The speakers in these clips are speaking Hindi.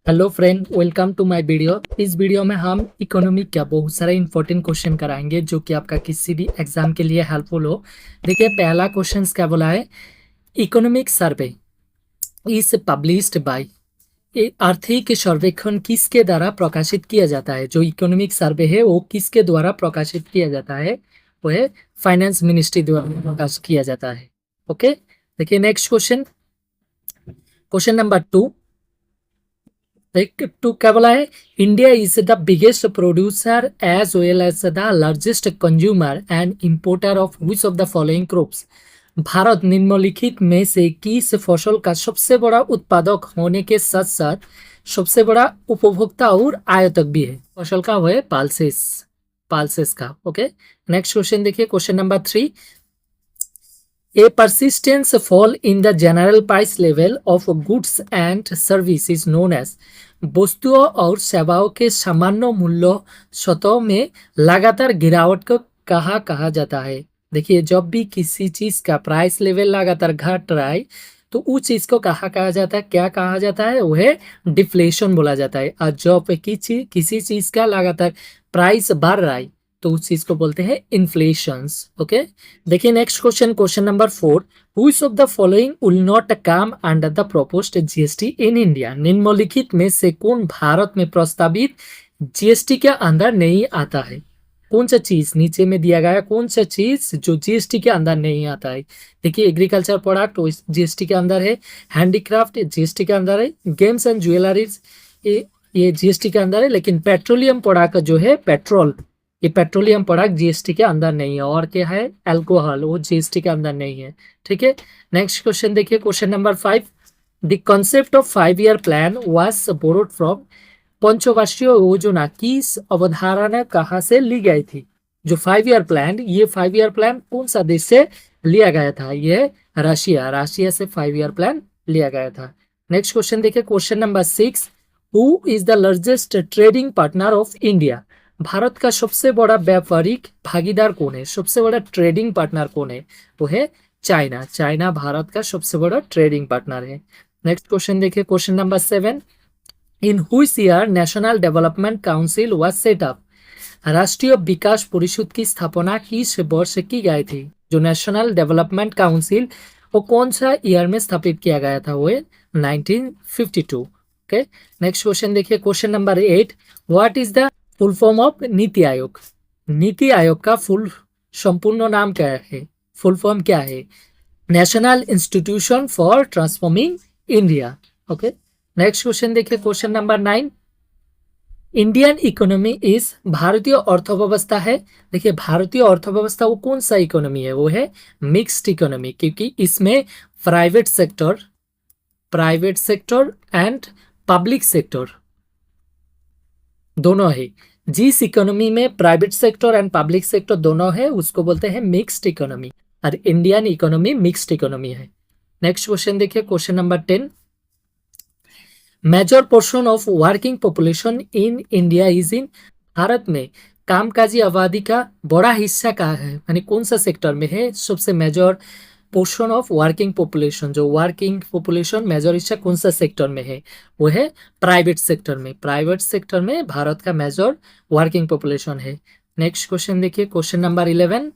Hello friend, welcome to my video. इस वीडियो में हम इकोनॉमिक का बहुत सारे इंपॉर्टेंट क्वेश्चन कराएंगे जो कि आपका किसी भी एग्जाम के लिए हेल्पफुल हो। देखिए, पहला क्वेश्चन क्या बोला है। Economic survey is published by. आर्थिक सर्वेक्षण किसके द्वारा प्रकाशित किया जाता है। जो इकोनॉमिक सर्वे है वो किसके द्वारा प्रकाशित किया जाता है, वो है फाइनेंस मिनिस्ट्री द्वारा प्रकाशित किया जाता है। ओके, देखिए next question, question number two. Two क्या बोला है। India is the biggest producer as well as the largest consumer and importer of which of the following crops. Bharat निम्नलिखित में से किस फसल का सबसे बड़ा उत्पादक होने के साथ साथ सबसे बड़ा उपभोक्ता और आयातक भी है। फसल का वो है पाल्सेस, पाल्सेस का। ओके, नेक्स्ट क्वेश्चन देखिए, question number three. A persistent fall in the general price level of goods and service is known as। वस्तुओं और सेवाओं के सामान्य मूल्य स्वतः में लगातार गिरावट को कहा जाता है। देखिए, जब भी किसी चीज का प्राइस लेवल लगातार घट रहा है तो उस चीज को कहा जाता है, क्या कहा जाता है, वह डिफ्लेशन बोला जाता है। और जब किसी चीज का लगातार प्राइस बढ़ रहा है तो उस चीज को बोलते हैं इन्फ्लेशंस। ओके, देखिए next question, question number four. Which of the following will not come under the proposed GST in India. निम्नलिखित में से कौन भारत में प्रस्तावित जीएसटी के अंदर नहीं आता है। कौन सा चीज नीचे में दिया गया है, कौन सा चीज जो जीएसटी के अंदर नहीं आता है। देखिए, एग्रीकल्चर प्रोडक्ट जीएसटी के अंदर है, हैंडीक्राफ्ट जीएसटी के अंदर है, गेम्स एंड ज्वेलरीज ये जीएसटी के अंदर है, लेकिन पेट्रोलियम प्रोडक्ट जो है पेट्रोल, ये पेट्रोलियम प्रोडक्ट जीएसटी के अंदर नहीं है। और क्या है, अल्कोहल, वो जीएसटी के अंदर नहीं है। ठीक है, नेक्स्ट क्वेश्चन देखिए, question number five. The concept of 5 year plan was borrowed from. पंचवार्षिक योजना किस अवधारणा कहाँ से ली गई थी। जो 5 ईयर प्लान, ये 5 ईयर प्लान कौन सा देश से लिया गया था, ये रशिया से 5 ईयर प्लान लिया गया था। नेक्स्ट क्वेश्चन देखिए, question number six. Who is the largest trading partner of India. Bharat का सबसे बड़ा व्यापारिक भागीदार कौन है, सबसे बड़ा ट्रेडिंग पार्टनर कौन है, वो है चाइना। चाइना भारत का सबसे बड़ा ट्रेडिंग पार्टनर है। नेक्स्ट क्वेश्चन देखिए, question number seven. In which year national development council was set up. राष्ट्रीय विकास परिषद की स्थापना किस वर्ष की गई थी। जो नेशनल डेवलपमेंट काउंसिल वो कौन सा ईयर में स्थापित किया गया था, वो है 1952। ओके, नेक्स्ट क्वेश्चन देखिए, question number eight. What is the full form of NITI Aayog. NITI Aayog का फुल संपूर्ण नाम क्या है, फुल फॉर्म क्या है। National institution for transforming India. Okay, next question देखिए, question number nine. Indian economy is, भारतीय अर्थव्यवस्था है। देखिए, भारतीय अर्थव्यवस्था वो कौन सा इकोनॉमी है, वो है मिक्स्ड इकोनॉमी, क्योंकि इसमें private sector and public sector दोनों है। जिस इकोनॉमी में private sector and public sector दोनों है उसको बोलते हैं मिक्स्ड इकोनॉमी, और इंडियन इकोनॉमी मिक्स्ड इकोनॉमी है। नेक्स्ट क्वेश्चन देखिए, question number 10। Major portion of working population in India is in. Bharat में कामकाजी आबादी का बड़ा हिस्सा कहाँ है, यानी कौन सा सेक्टर में है। सबसे major portion of working population, जो वर्किंग पॉपुलेशन मेजर हिस्सा कौन सा सेक्टर में है, वो है प्राइवेट सेक्टर में। प्राइवेट सेक्टर में भारत का मेजर वर्किंग पॉपुलेशन है। नेक्स्ट क्वेश्चन देखिए, question number 11।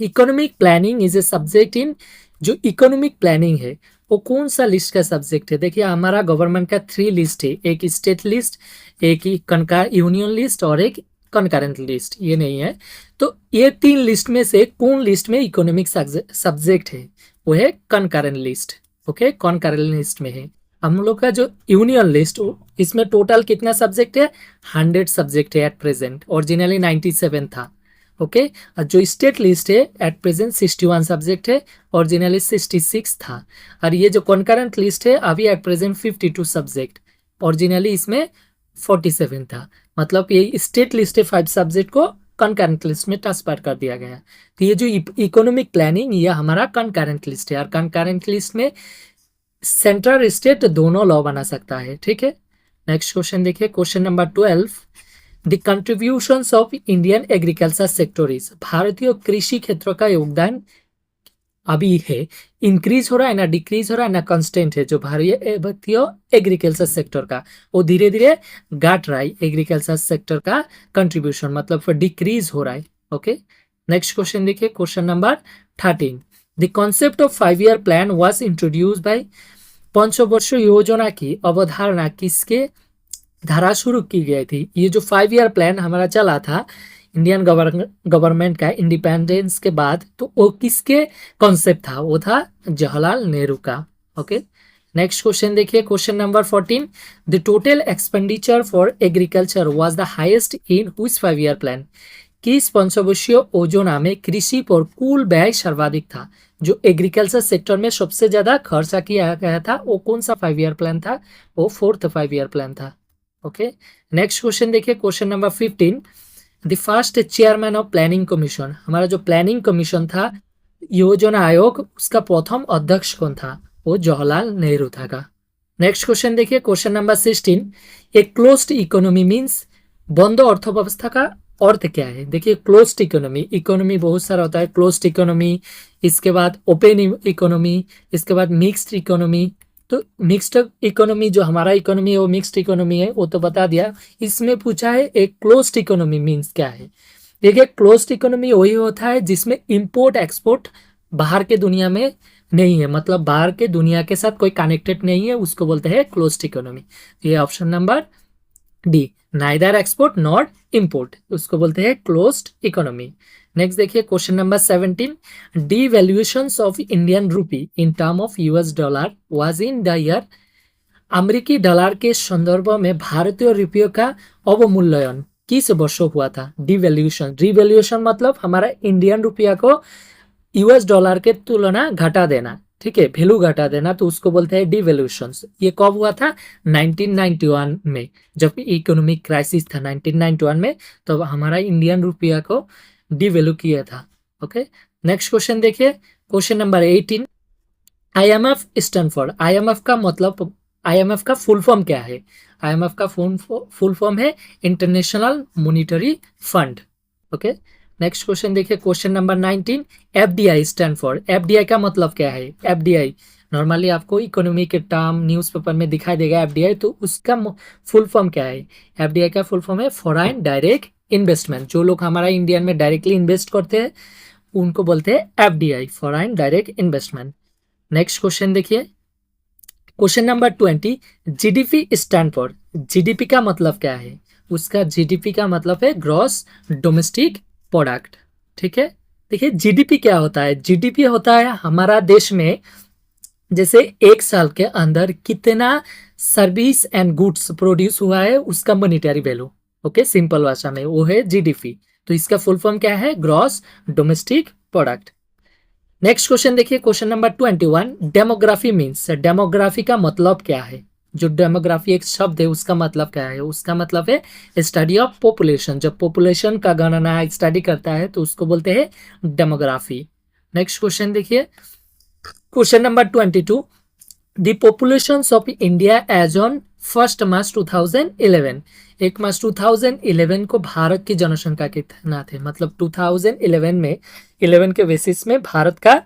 Economic planning is a subject in. जो इकोनॉमिक प्लानिंग है वो कौन सा लिस्ट का सब्जेक्ट है। देखिए, हमारा गवर्नमेंट का 3 लिस्ट है, एक स्टेट लिस्ट, एक यूनियन लिस्ट और एक कनकरेंट लिस्ट, ये नहीं है। तो ये 3 लिस्ट में से कौन लिस्ट में इकोनॉमिक सब्जेक्ट है, वो है concurrent list. Okay, concurrent list में है। हम लोग का जो यूनियन लिस्ट, इसमें टोटल कितना सब्जेक्ट है, 100 सब्जेक्ट है एट प्रेजेंट। ओरिजिनली 97 था। ओके, और जो स्टेट लिस्ट है एट प्रेजेंट 61 सब्जेक्ट है, ओरिजिनली 66 था। और ये जो कॉन्करेंट लिस्ट है अभी एट प्रेजेंट 52 सब्जेक्ट, ओरिजिनली इसमें 47 था। मतलब ये स्टेट लिस्ट है 5 सब्जेक्ट को कॉन्करेंट लिस्ट में ट्रांसफर कर दिया गया। तो ये जो इकोनॉमिक प्लानिंग, ये हमारा कॉन्करेंट लिस्ट है, और कॉन्करेंट लिस्ट में सेंट्रल स्टेट दोनों लॉ बना सकता है। ठीक है, नेक्स्ट क्वेश्चन देखिए, question number 12। The contributions of Indian agriculture sector is. भारतीय कृषि क्षेत्र का योगदान अभी है, इंक्रीज हो रहा है ना डिक्रीज हो रहा है ना कांस्टेंट है। जो भारतीय एग्रीकल्चर सेक्टर का वो धीरे धीरे घट रहा है, एग्रीकल्चर सेक्टर का कंट्रीब्यूशन मतलब डिक्रीज हो रहा है। ओके, नेक्स्ट क्वेश्चन देखिए, question number 13। The concept of 5 year plan was introduce by, पंचवर्ष योजना की अवधारणा किसके धारा शुरू की गई थी। ये जो 5 ईयर प्लान हमारा चला था इंडियन गवर्नमेंट का इंडिपेंडेंस के बाद, तो वो किसके कॉन्सेप्ट था, वो था जवाहरलाल नेहरू का। ओके, नेक्स्ट क्वेश्चन देखिए, question number 14। The total expenditure for agriculture was the highest in which 5 year plan. किस पंचवर्षीय योजना में कृषि पर कुल व्यय सर्वाधिक था। जो एग्रीकल्चर सेक्टर में सबसे ज्यादा खर्चा किया गया था वो कौन सा 5 ईयर प्लान था, वो 4th 5 ईयर प्लान था। ओके, नेक्स्ट क्वेश्चन देखिए, question number 15। The first chairman of planning commission, हमारा जो प्लानिंग कमीशन था योजना आयोग, उसका प्रथम अध्यक्ष कौन था, वो जवाहरलाल नेहरू था का। नेक्स्ट क्वेश्चन देखिए, question number 16। A closed economy means, बंद अर्थव्यवस्था का अर्थ क्या है। देखिए क्लोज्ड इकोनॉमी, इकोनॉमी बहुत सारा होता है, क्लोज्ड इकोनॉमी, इसके बाद ओपन इकोनॉमी, इसके बाद मिक्स्ड इकोनॉमी। तो मिक्स्ड इकोनॉमी जो हमारा इकोनॉमी है वो मिक्स्ड इकोनॉमी है, वो तो बता दिया। इसमें पूछा है एक क्लोज्ड इकोनॉमी मींस क्या है। देखिए क्लोज्ड इकोनॉमी वही होता है जिसमें इंपोर्ट एक्सपोर्ट बाहर के दुनिया में नहीं है, मतलब बाहर के दुनिया के साथ कोई कनेक्टेड नहीं है, उसको बोलते हैं क्लोज्ड इकोनॉमी। ये option number D, neither export not import, उसको बोलते हैं क्लोज्ड इकोनॉमी। नेक्स्ट देखिए, question number 17। Devaluations of Indian rupee in term of US dollar was in the year. अमेरिकी डॉलर के संदर्भ में भारतीय रुपये का अवमूल्यन किस वर्ष हुआ था। डिवैल्यूएशन, रिवैल्यूएशन मतलब हमारा इंडियन रुपया को यूएस डॉलर के तुलना घटा देना, ठीक है, वैल्यू घटा देना, तो उसको बोलते हैं डिवैल्यूएशन। ये कब हुआ था, 1991 में, जब इकोनॉमिक क्राइसिस था 1991 में, तो हमारा इंडियन रुपया को डिवैल्यू किया था। ओके, नेक्स्ट क्वेश्चन देखिए, question number 18। IMF stand for, IMF का मतलब, आईएमएफ का फुल फॉर्म क्या है। आईएमएफ का फुल फॉर्म है international monetary fund. Okay, next question देखिए, question number 19। FDI stand for, FDI का मतलब क्या है। एफडीआई नॉर्मली आपको इकोनॉमी के टर्म न्यूज़पेपर में दिखाई देगा एफडीआई, तो उसका फुल फॉर्म क्या है। एफडीआई का फुल फॉर्म है फॉरेन डायरेक्ट इन्वेस्टमेंट। जो लोग हमारा इंडिया में डायरेक्टली इन्वेस्ट करते हैं उनको बोलते हैं FDI, foreign direct investment. Next question देखिए, question number 20। GDP stand for, GDP का मतलब क्या है। उसका जीडीपी का मतलब है ग्रॉस डोमेस्टिक प्रोडक्ट, ठीक है। देखिए जीडीपी क्या होता है, जीडीपी होता है हमारा देश में जैसे एक साल के अंदर कितना सर्विस एंड गुड्स प्रोड्यूस हुआ है उसका मॉनेटरी वैल्यू। ओके, सिंपल भाषा में वो है जीडीपी। तो इसका फुल फॉर्म क्या है, gross domestic product. Next question देखिए, question number 21। Demography means, demography का मतलब क्या है। जो डेमोग्राफी एक शब्द है उसका मतलब क्या है, उसका मतलब है स्टडी ऑफ पॉपुलेशन। जब पॉपुलेशन का गणना स्टडी करता है तो उसको बोलते हैं डेमोग्राफी। नेक्स्ट क्वेश्चन देखिए, question number 22। The population of India as on 1 March 2011, 1 March 2011 को भारत की जनसंख्या कितना थे, मतलब 2011 में 11 के बेसिस में भारत का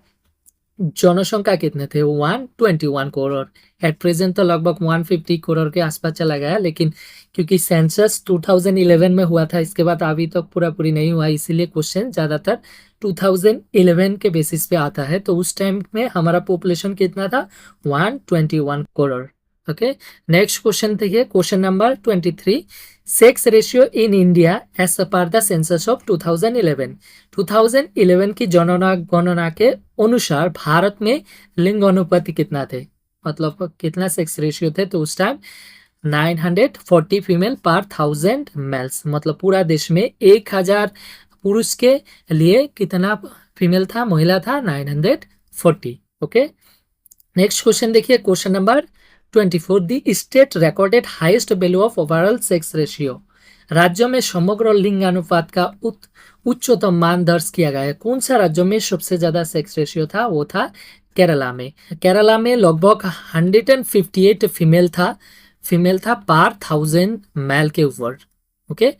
जनसंख्या कितने थे, 121 करोड़। एट प्रेजेंट तो लगभग 150 करोड़ के आसपास चला गया, लेकिन क्योंकि सेंसस 2011 में हुआ था, इसके बाद अभी तक पूरा पूरी नहीं हुआ, इसीलिए क्वेश्चन ज़्यादातर 2011 के बेसिस पे आता है। तो उस टाइम में हमारा पॉपुलेशन कितना था, 121 करोड़। ओके, नेक्स्ट क्वेश्चन देखिए, question number 23। Sex ratio in India as per the census of 2011, 2011 की गणना के अनुसार भारत में लिंग अनुपाति कितना थे, मतलब कितना सेक्स रेशियो थे। तो उस टाइम 940 फीमेल पर 1000 मेल्स, मतलब पूरा देश में 1000 पुरुष के लिए कितना फीमेल था, महिला था 940। ओके, नेक्स्ट क्वेश्चन देखिए, question number 24। The state recorded highest value of overall sex ratio, राज्य में समग्र लिंगानुपात का उच्चतम मान दर्ज किया गया है। कौन सा राज्य में सबसे ज्यादा सेक्स रेशियो था, वो था केरला में। केरला में लगभग 158 फीमेल था पर 1000 मेल के ऊपर। ओके,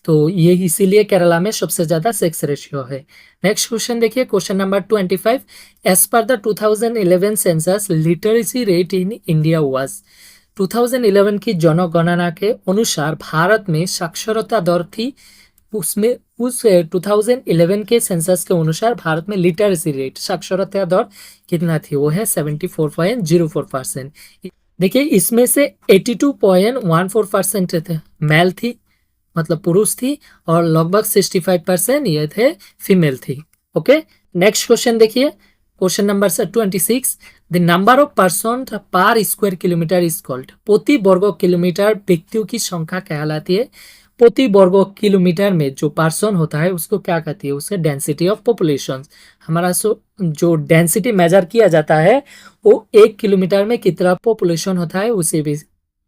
तो ये इसीलिए केरला में सबसे ज्यादा सेक्स रेशियो है। नेक्स्ट क्वेश्चन देखिए, question number 25। As per the 2011 census literacy rate in India was. 2011 की जनगणना के अनुसार भारत में साक्षरता दर थी, उसमें उस 2011 के सेंसस के अनुसार भारत में लिटरेसी रेट साक्षरता दर कितना थी, वो है 74.04%। देखिए इसमें से 82.14% थे मेल थी, मतलब पुरुष थी, और लगभग 65% ये थे फीमेल थी। ओके, नेक्स्ट क्वेश्चन देखिए, question number 26। The number of person पर स्क्वायर किलोमीटर इज कॉल्ड। प्रति वर्ग किलोमीटर व्यक्तियों की संख्या कहलाती है। प्रति वर्ग किलोमीटर में जो पर्सन होता है उसको क्या कहती है, उसे डेंसिटी ऑफ पॉपुलेशन। हमारा जो डेंसिटी मेजर किया जाता है वो 1 किलोमीटर में कितना पॉपुलेशन होता है उसी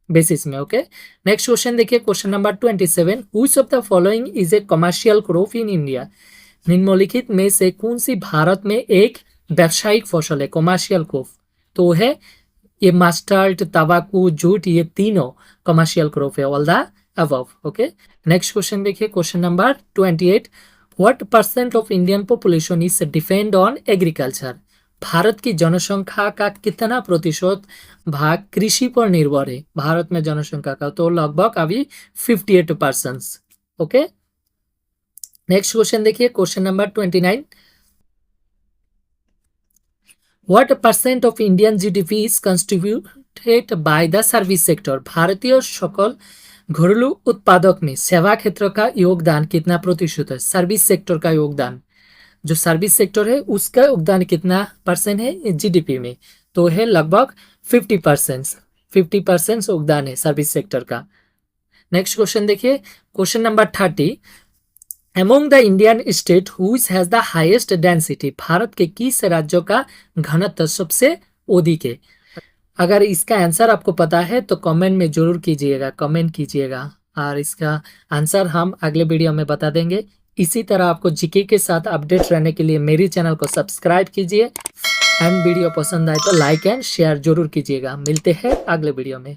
बेसिस में। ओके, नेक्स्ट क्वेश्चन देखिए, question number 27। Which of the following is a commercial crop in India. निम्नलिखित में से कौन सी भारत में एक व्यावसायिक फसल है, कमर्शियल क्रॉप। तो है ये मस्टर्ड, तंबाकू, जूट, ये तीनों कमर्शियल क्रॉप है, all the above. Okay, next question देखिए, question number 28। What percent of Indian population is depend on agriculture. Bharat की जनसंख्या का कितना प्रतिशत भाग कृषि पर निर्भर है भारत में जनसंख्या का, तो लगभग अभी 58%। ओके, नेक्स्ट क्वेश्चन देखिए, question number 29। What percent of Indian GDP is constituted by the service sector. भारतीय सकल घरेलू उत्पादक में सेवा क्षेत्र का योगदान कितना प्रतिशत है। सर्विस सेक्टर का योगदान, जो सर्विस सेक्टर है उसका योगदान कितना परसेंट है जीडीपी में, तो है लगभग 50%। 50% योगदान है सर्विस सेक्टर का। नेक्स्ट क्वेश्चन देखिए, question number 30। Among the Indian state whose has the highest density. Bharat के किस राज्यों का घनत्व सबसे अधिक है। अगर इसका आंसर आपको पता है तो कमेंट में जरूर कीजिएगा, कमेंट कीजिएगा, और इसका आंसर हम अगले वीडियो में बता देंगे। इसी तरह आपको जीके के साथ अपडेट रहने के लिए मेरी चैनल को सब्सक्राइब कीजिए, एंड वीडियो पसंद आए तो लाइक एंड शेयर जरूर कीजिएगा। मिलते हैं अगले वीडियो में।